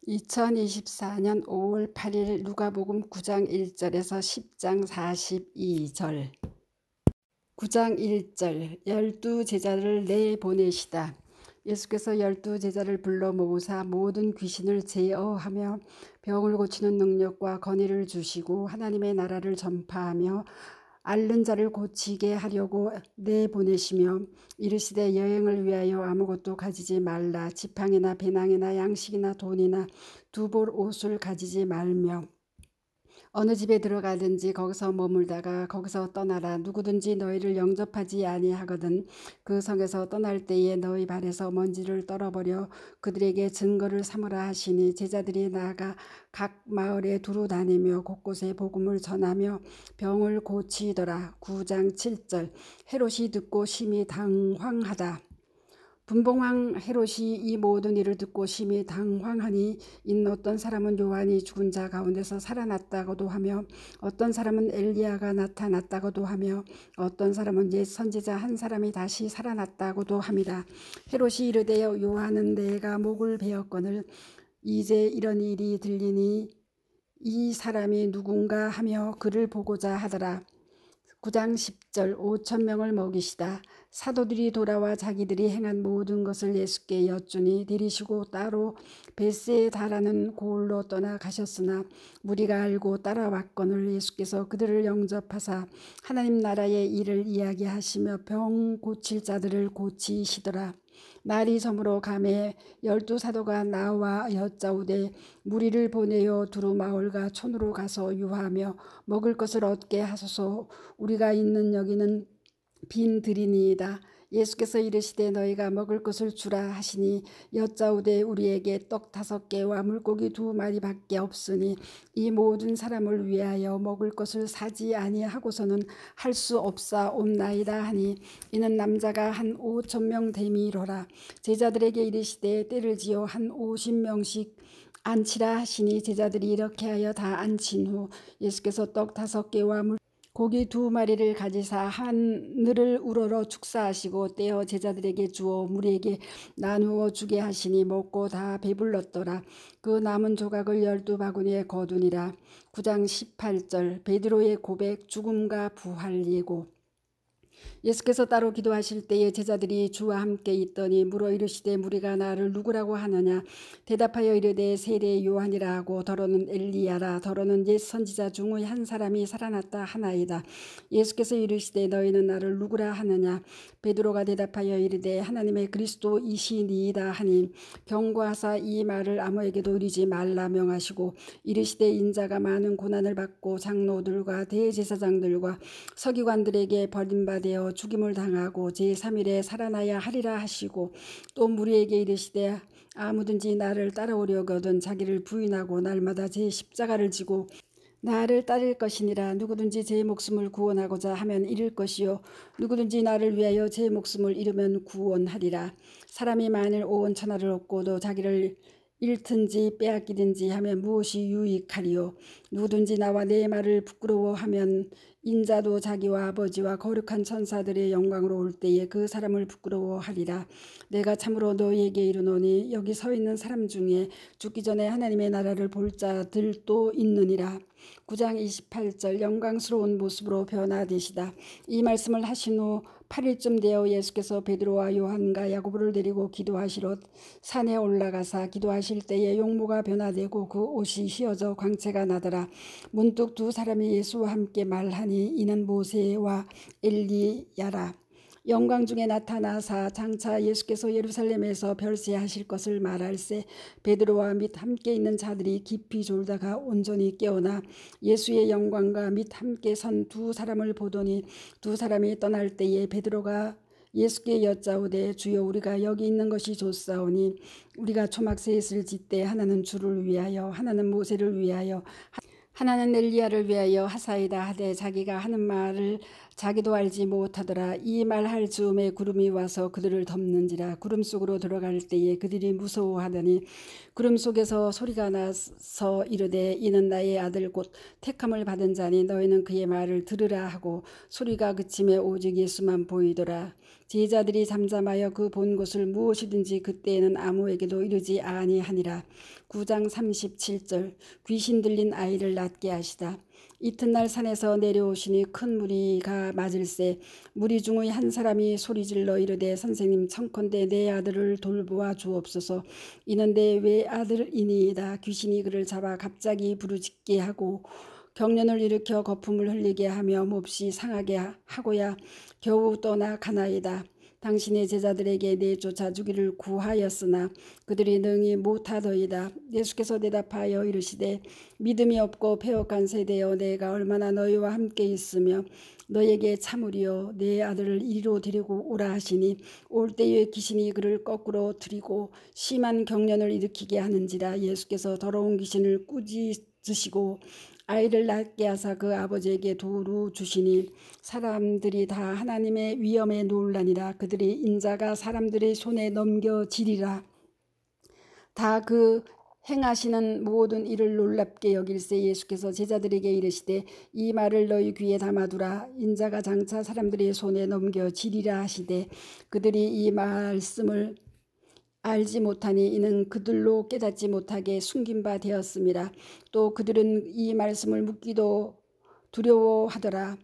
2024년 5월 8일 누가복음 9장 1절에서 10장 42절. 9장 1절. 12제자를 내보내시다. 예수께서 12제자를 불러 모으사 모든 귀신을 제어하며 병을 고치는 능력과 권위를 주시고 하나님의 나라를 전파하며 앓는 자를 고치게 하려고 내보내시며 이르시되 여행을 위하여 아무것도 가지지 말라. 지팡이나 배낭이나 양식이나 돈이나 두 벌 옷을 가지지 말며 어느 집에 들어가든지 거기서 머물다가 거기서 떠나라. 누구든지 너희를 영접하지 아니하거든 그 성에서 떠날 때에 너희 발에서 먼지를 떨어버려 그들에게 증거를 삼으라 하시니 제자들이 나아가 각 마을에 두루 다니며 곳곳에 복음을 전하며 병을 고치더라. 9장 7절. 헤롯이 듣고 심히 당황하다. 분봉왕 헤롯이 이 모든 일을 듣고 심히 당황하니 이는 어떤 사람은 요한이 죽은 자 가운데서 살아났다고도 하며 어떤 사람은 엘리야가 나타났다고도 하며 어떤 사람은 옛 선지자 한 사람이 다시 살아났다고도 합니다. 헤롯이 이르되 요한은 내가 목을 베었거늘 이제 이런 일이 들리니 이 사람이 누군가 하며 그를 보고자 하더라. 9장 10절. 5,000명을 먹이시다. 사도들이 돌아와 자기들이 행한 모든 것을 예수께 여쭈니 데리시고 따로 벳세다라는 고을로 떠나가셨으나 무리가 알고 따라왔거늘 예수께서 그들을 영접하사 하나님 나라의 일을 이야기하시며 병 고칠 자들을 고치시더라. 날이 저물어 가매 12사도가 나와 여짜오되 무리를 보내어 두루 마을과 촌으로 가서 유하며 먹을 것을 얻게 하소서. 우리가 있는 여기는 빈 들이니이다. 예수께서 이르시되 너희가 먹을 것을 주라 하시니 여짜오되 우리에게 떡 5개와 물고기 2마리밖에 없으니 이 모든 사람을 위하여 먹을 것을 사지 아니하고서는 할 수 없사옵나이다 하니 이는 남자가 한 5,000명 됨이로라. 제자들에게 이르시되 때를 지어 한 50명씩 앉히라 하시니 제자들이 이렇게 하여 다 앉힌 후 예수께서 떡 5개와 고기 2마리를 가지사 하늘을 우러러 축사하시고 떼어 제자들에게 주어 무리에게 나누어 주게 하시니 먹고 다 배불렀더라. 그 남은 조각을 12바구니에 거두니라. 9장 18절. 베드로의 고백, 죽음과 부활 예고. 예수께서 따로 기도하실 때에 제자들이 주와 함께 있더니 물어 이르시되 무리가 나를 누구라고 하느냐. 대답하여 이르되 세례 요한이라 하고 더러는 엘리야라 더러는 옛 선지자 중의 한 사람이 살아났다 하나이다. 예수께서 이르시되 너희는 나를 누구라 하느냐. 베드로가 대답하여 이르되 하나님의 그리스도이시니이다 하니 경고하사 이 말을 아무에게도 이르지 말라 명하시고 이르시되 인자가 많은 고난을 받고 장로들과 대제사장들과 서기관들에게 버림받아 죽임을 당하고 제3일에 살아나야 하리라 하시고 또 무리에게 이르시되 아무든지 나를 따라오려거든 자기를 부인하고 날마다 제 십자가를 지고 나를 따를 것이니라. 누구든지 제 목숨을 구원하고자 하면 잃을 것이요 누구든지 나를 위하여 제 목숨을 잃으면 구원하리라. 사람이 만일 온 천하를 얻고도 자기를 잃든지 빼앗기든지 하면 무엇이 유익하리요. 누구든지 나와 내 말을 부끄러워하면 인자도 자기와 아버지와 거룩한 천사들의 영광으로 올 때에 그 사람을 부끄러워하리라. 내가 참으로 너희에게 이르노니 여기 서 있는 사람 중에 죽기 전에 하나님의 나라를 볼 자들도 있느니라. 9장 28절. 영광스러운 모습으로 변화되시다. 이 말씀을 하신 후 8일쯤 되어 예수께서 베드로와 요한과 야고보를 데리고 기도하시러 산에 올라가사 기도하실 때에 용모가 변화되고 그 옷이 휘어져 광채가 나더라. 문득 두 사람이 예수와 함께 말하니 이는 모세와 엘리야라. 영광 중에 나타나사 장차 예수께서 예루살렘에서 별세하실 것을 말할세 베드로와 및 함께 있는 자들이 깊이 졸다가 온전히 깨어나 예수의 영광과 및 함께 선 두 사람을 보더니 두 사람이 떠날 때에 베드로가 예수께 여짜오되 주여 우리가 여기 있는 것이 좋사오니 우리가 초막셋을 짓되 하나는 주를 위하여 하나는 모세를 위하여 하나는 엘리야를 위하여 하사이다 하되 자기가 하는 말을 자기도 알지 못하더라. 이 말할 즈음에 구름이 와서 그들을 덮는지라. 구름 속으로 들어갈 때에 그들이 무서워하더니 구름 속에서 소리가 나서 이르되 이는 나의 아들 곧 택함을 받은 자니 너희는 그의 말을 들으라 하고 소리가 그침에 오직 예수만 보이더라. 제자들이 잠잠하여 그 본 것을 무엇이든지 그때에는 아무에게도 이르지 아니하니라. 9장 37절 귀신 들린 아이를 낫게 하시다. 이튿날 산에서 내려오시니 큰 무리가 맞을세 무리 중의 한 사람이 소리질러 이르되 선생님 청컨대 내 아들을 돌보아 주옵소서. 이는데 왜 아들이니이다. 귀신이 그를 잡아 갑자기 부르짖게 하고 경련을 일으켜 거품을 흘리게 하며 몹시 상하게 하고야 겨우 떠나가나이다. 당신의 제자들에게 내쫓아 주기를 구하였으나 그들이 능히 못하더이다. 예수께서 대답하여 이르시되 믿음이 없고 패역한 세대여 내가 얼마나 너희와 함께 있으며 너에게 참으리요 내 아들을 이리로 데리고 오라 하시니 올 때에 귀신이 그를 거꾸로 들이고 심한 경련을 일으키게 하는지라. 예수께서 더러운 귀신을 꾸짖으시고 아이를 낫게 하사 그 아버지에게 도로 주시니 사람들이 다 하나님의 위엄에 놀라니라. 그들이 인자가 사람들의 손에 넘겨지리라. 다 그 행하시는 모든 일을 놀랍게 여길세. 예수께서 제자들에게 이르시되 이 말을 너희 귀에 담아두라. 인자가 장차 사람들의 손에 넘겨지리라 하시되 그들이 이 말씀을 알지 못하니 이는 그들로 깨닫지 못하게 숨긴 바 되었음이라. 또 그들은 이 말씀을 묻기도 두려워하더라.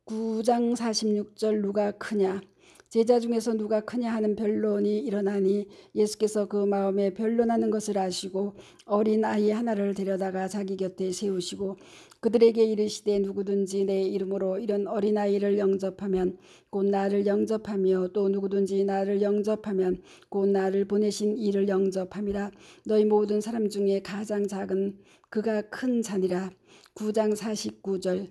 9장 46절 누가 크냐. 제자 중에서 누가 크냐 하는 변론이 일어나니 예수께서 그 마음에 변론하는 것을 아시고 어린 아이 하나를 데려다가 자기 곁에 세우시고 그들에게 이르시되 누구든지 내 이름으로 이런 어린아이를 영접하면 곧 나를 영접하며 또 누구든지 나를 영접하면 곧 나를 보내신 이를 영접함이라. 너희 모든 사람 중에 가장 작은 그가 큰 자니라. 9장 49절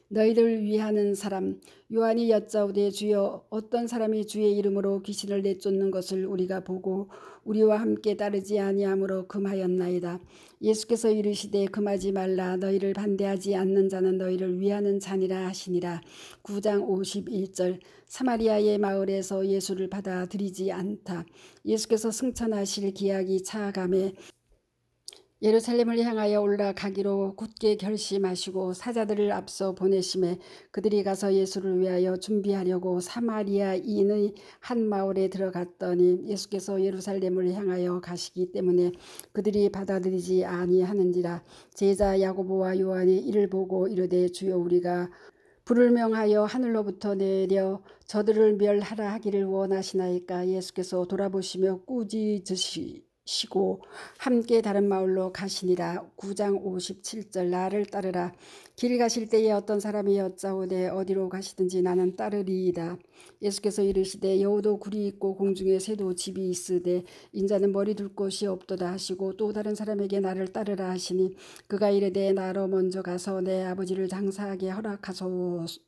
너희를 위하는 사람. 요한이 여짜오되 주여 어떤 사람이 주의 이름으로 귀신을 내쫓는 것을 우리가 보고 우리와 함께 따르지 아니하므로 금하였나이다. 예수께서 이르시되 금하지 말라. 너희를 반대하지 않는 자는 너희를 위하는 자니라 하시니라. 9장 51절 사마리아의 마을에서 예수를 받아들이지 않다. 예수께서 승천하실 기약이 차감해 예루살렘을 향하여 올라가기로 굳게 결심하시고 사자들을 앞서 보내심에 그들이 가서 예수를 위하여 준비하려고 사마리아인의 한 마을에 들어갔더니 예수께서 예루살렘을 향하여 가시기 때문에 그들이 받아들이지 아니하는지라. 제자 야고보와 요한이 이를 보고 이르되 주여 우리가 불을 명하여 하늘로부터 내려 저들을 멸하라 하기를 원하시나이까. 예수께서 돌아보시며 꾸짖으시고 함께 다른 마을로 가시니라. 9장 57절 나를 따르라. 길 가실 때에 어떤 사람이 여짜오되 어디로 가시든지 나는 따르리이다. 예수께서 이르시되 여우도 굴이 있고 공중에 새도 집이 있으되 인자는 머리 둘 곳이 없도다 하시고 또 다른 사람에게 나를 따르라 하시니 그가 이르되 나로 먼저 가서 내 아버지를 장사하게 허락하소서.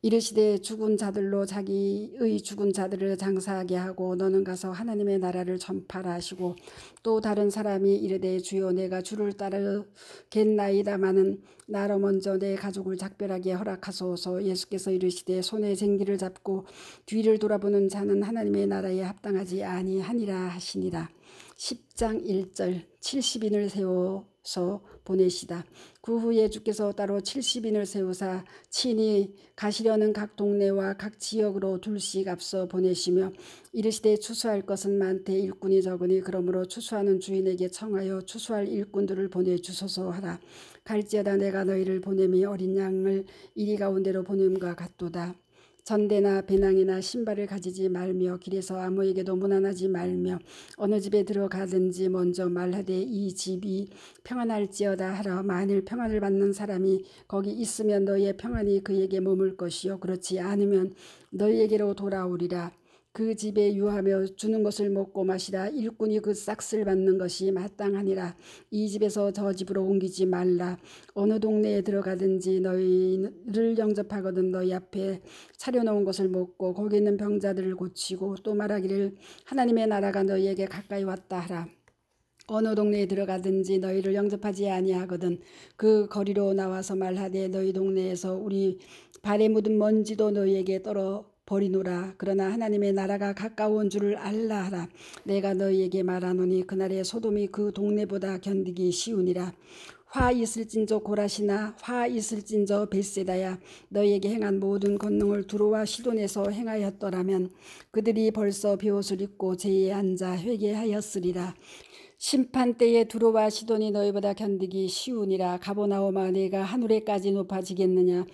이르시되 죽은 자들로 자기의 죽은 자들을 장사하게 하고 너는 가서 하나님의 나라를 전파라 하시고 또 다른 사람이 이르되 주여 내가 주를 따르겠나이다마는 나로 먼저 내 가족을 작별하게 허락하소서. 예수께서 이르시되 손에 쟁기를 잡고 뒤를 돌아보는 자는 하나님의 나라에 합당하지 아니하니라 하시니라. 10장 1절 70인을 세워서 보내시다. 그 후에 주께서 따로 70인을 세우사 친히 가시려는 각 동네와 각 지역으로 둘씩 앞서 보내시며 이르시되 추수할 것은 많되 일꾼이 적으니 그러므로 추수하는 주인에게 청하여 추수할 일꾼들을 보내주소서 하라. 갈지어다 내가 너희를 보냄이 어린 양을 이리 가운데로 보냄과 같도다. 전대나 배낭이나 신발을 가지지 말며 길에서 아무에게도 문안하지 말며 어느 집에 들어가든지 먼저 말하되 이 집이 평안할지어다 하라. 만일 평안을 받는 사람이 거기 있으면 너희의 평안이 그에게 머물 것이요 그렇지 않으면 너희에게로 돌아오리라. 그 집에 유하며 주는 것을 먹고 마시라. 일꾼이 그 싹을 받는 것이 마땅하니라. 이 집에서 저 집으로 옮기지 말라. 어느 동네에 들어가든지 너희를 영접하거든 너희 앞에 차려놓은 것을 먹고 거기 있는 병자들을 고치고 또 말하기를 하나님의 나라가 너희에게 가까이 왔다 하라. 어느 동네에 들어가든지 너희를 영접하지 아니하거든. 그 거리로 나와서 말하되 너희 동네에서 우리 발에 묻은 먼지도 너희에게 떨어 버리노라. 그러나 하나님의 나라가 가까운 줄을 알라 하라. 내가 너희에게 말하노니 그날에 소돔이 그 동네보다 견디기 쉬우니라. 화 있을진저 고라시나 화 있을진저 벳세다야. 너희에게 행한 모든 권능을 두로와 시돈에서 행하였더라면 그들이 벌써 베옷을 입고 제에 앉아 회개하였으리라. 심판 때에 두로와 시돈이 너희보다 견디기 쉬우니라. 가보나오마 내가 하늘에까지 높아지겠느냐.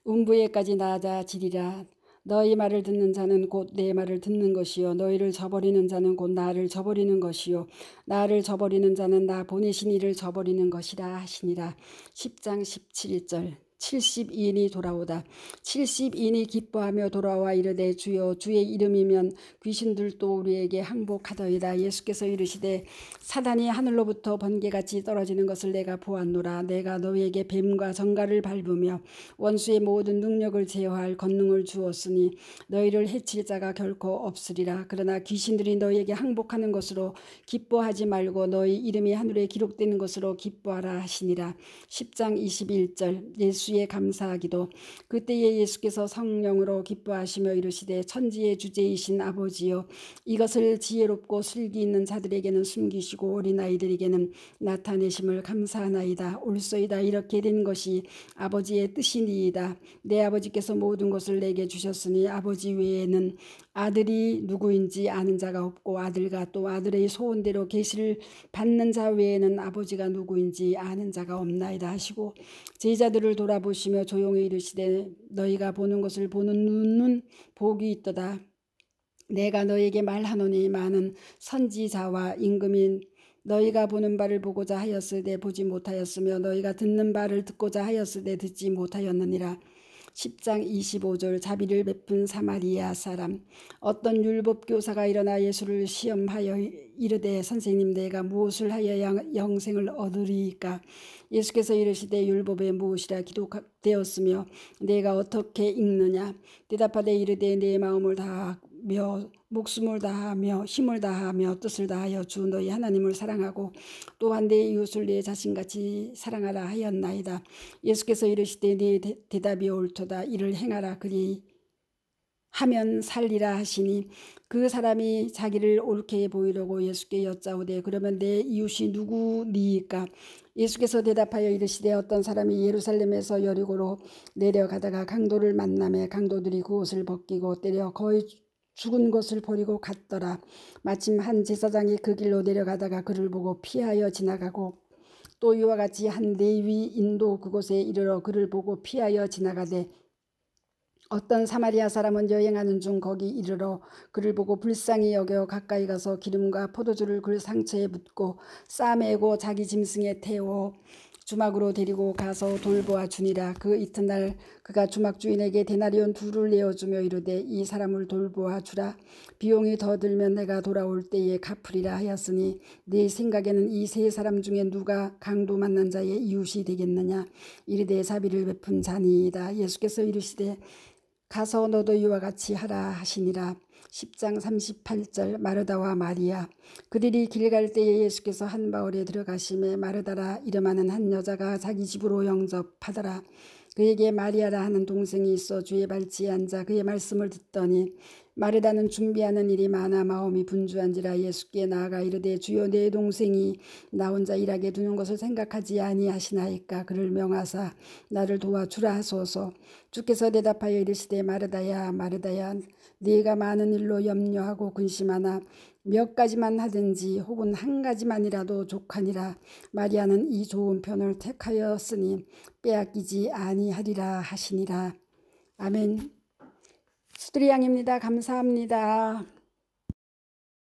음부에까지 낮아지리라. 너희 말을 듣는 자는 곧 내 말을 듣는 것이요 너희를 저버리는 자는 곧 나를 저버리는 것이요 나를 저버리는 자는 나 보내신 이를 저버리는 것이라 하시니라. 10장 17절 72인이 돌아오다. 72인이 기뻐하며 돌아와 이르되 주여 주의 이름이면 귀신들도 우리에게 항복하더이다. 예수께서 이르시되 사단이 하늘로부터 번개같이 떨어지는 것을 내가 보았노라. 내가 너희에게 뱀과 정갈을 밟으며 원수의 모든 능력을 제어할 권능을 주었으니 너희를 해칠 자가 결코 없으리라. 그러나 귀신들이 너희에게 항복하는 것으로 기뻐하지 말고 너희 이름이 하늘에 기록되는 것으로 기뻐하라 하시니라. 10장 21절 예수의 감사하기도. 그때에 예수께서 성령으로 기뻐하시며 이르시되 천지의 주제이신 아버지여 이것을 지혜롭고 슬기 있는 자들에게는 숨기시고 어린아이들에게는 나타내심을 감사하나이다. 옳소이다. 이렇게 된 것이 아버지의 뜻이니이다. 내 아버지께서 모든 것을 내게 주셨으니 아버지 외에는 아들이 누구인지 아는 자가 없고 아들과 또 아들의 소원대로 계시를 받는 자 외에는 아버지가 누구인지 아는 자가 없나이다 하시고 제자들을 돌아보시며 조용히 이르시되 너희가 보는 것을 보는 눈은 복이 있도다. 내가 너희에게 말하노니 많은 선지자와 임금이 너희가 보는 바를 보고자 하였으되 보지 못하였으며 너희가 듣는 바를 듣고자 하였으되 듣지 못하였느니라. 10장 25절 자비를 베푼 사마리아 사람. 어떤 율법교사가 일어나 예수를 시험하여 이르되 선생님 내가 무엇을 하여야 영생을 얻으리이까. 예수께서 이르시되 율법에 무엇이라 기록되었으며 내가 어떻게 읽느냐. 대답하되 이르되 내 마음을 다하며 목숨을 다하며 힘을 다하며 뜻을 다하여 주 너희 하나님을 사랑하고 또한 내 이웃을 내 자신같이 사랑하라 하였나이다. 예수께서 이르시되 네 대답이 옳도다. 이를 행하라. 그리 하면 살리라 하시니 그 사람이 자기를 옳게 보이려고 예수께 여짜오되 그러면 내 이웃이 누구니이까. 예수께서 대답하여 이르시되 어떤 사람이 예루살렘에서 여리고로 내려가다가 강도를 만나매 강도들이 그 옷을 벗기고 때려 거의 죽은 것을 버리고 갔더라. 마침 한 제사장이 그 길로 내려가다가 그를 보고 피하여 지나가고 또 이와 같이 한 레위인도 그곳에 이르러 그를 보고 피하여 지나가되 어떤 사마리아 사람은 여행하는 중 거기 이르러 그를 보고 불쌍히 여겨 가까이 가서 기름과 포도주를 그 상처에 붓고 싸매고 자기 짐승에 태워 주막으로 데리고 가서 돌보아 주니라. 그 이튿날 그가 주막 주인에게 데나리온 2를 내어주며 이르되 이 사람을 돌보아 주라. 비용이 더 들면 내가 돌아올 때에 갚으리라 하였으니 네 생각에는 이 3사람 중에 누가 강도 만난 자의 이웃이 되겠느냐. 이르되 자비를 베푼 자니이다. 예수께서 이르시되 가서 너도 이와 같이 하라 하시니라. 10장 38절 마르다와 마리아. 그들이 길 갈 때에 예수께서 한 마을에 들어가심에 마르다라 이름하는 한 여자가 자기 집으로 영접하더라. 그에게 마리아라 하는 동생이 있어 주의 발치에 앉아 그의 말씀을 듣더니 마르다는 준비하는 일이 많아 마음이 분주한지라 예수께 나아가 이르되 주여 내 동생이 나 혼자 일하게 두는 것을 생각하지 아니하시나이까. 그를 명하사 나를 도와주라 하소서. 주께서 대답하여 이르시되 마르다야 마르다야 네가 많은 일로 염려하고 근심하나 몇 가지만 하든지 혹은 한 가지만이라도 족하니라. 마리아는 이 좋은 편을 택하였으니 빼앗기지 아니하리라 하시니라. 아멘. 수두리 양입니다. 감사합니다.